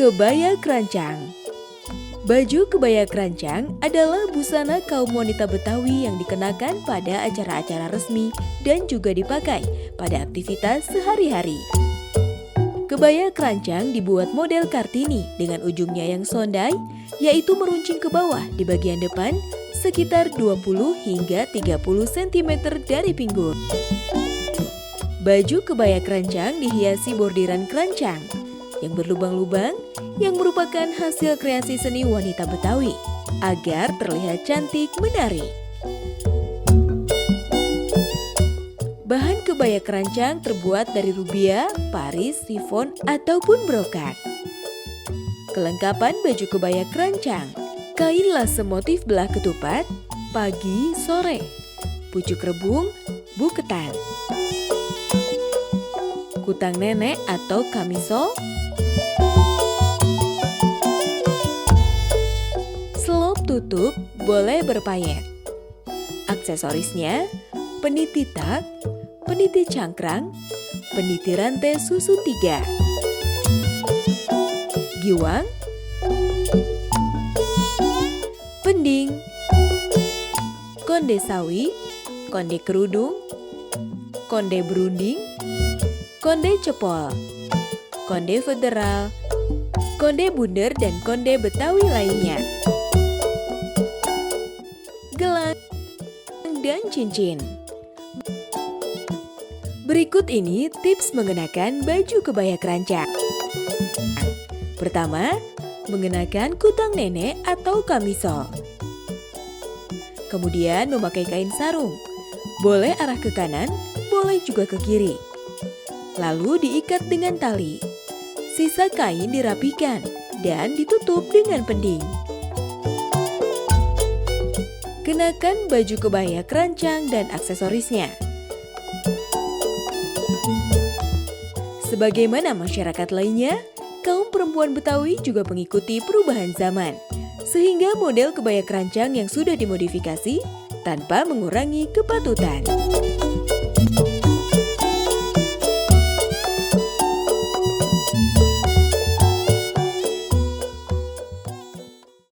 Kebaya Kerancang. Baju kebaya kerancang adalah busana kaum wanita Betawi yang dikenakan pada acara-acara resmi dan juga dipakai pada aktivitas sehari-hari. Kebaya kerancang dibuat model Kartini dengan ujungnya yang sondai, yaitu meruncing ke bawah di bagian depan sekitar 20 hingga 30 cm dari pinggul. Baju kebaya kerancang dihiasi bordiran kerancang yang berlubang-lubang yang merupakan hasil kreasi seni wanita Betawi agar terlihat cantik menarik. Bahan kebaya kerancang terbuat dari rubia, paris, sifon, ataupun brokat. Kelengkapan baju kebaya kerancang: kain lase motif belah ketupat, pagi, sore, pucuk rebung, buketan, kutang nenek atau kamisol, selop tutup boleh berpayet. Aksesorisnya: peniti tak, peniti cangkrang, peniti rantai susu 3, giwang, pending, konde sawi, konde kerudung, konde berunding, konde cepol, konde federal, konde bunder, dan konde Betawi lainnya. Gelang dan cincin. Berikut ini tips mengenakan baju kebaya kerancang. Pertama, mengenakan kutang nenek atau kamisol. Kemudian memakai kain sarung. Boleh arah ke kanan, boleh juga ke kiri. Lalu diikat dengan tali. Sisa kain dirapikan dan ditutup dengan pending. Kenakan baju kebaya kerancang dan aksesorisnya. Sebagaimana masyarakat lainnya, kaum perempuan Betawi juga mengikuti perubahan zaman, sehingga model kebaya kerancang yang sudah dimodifikasi tanpa mengurangi kepatutan.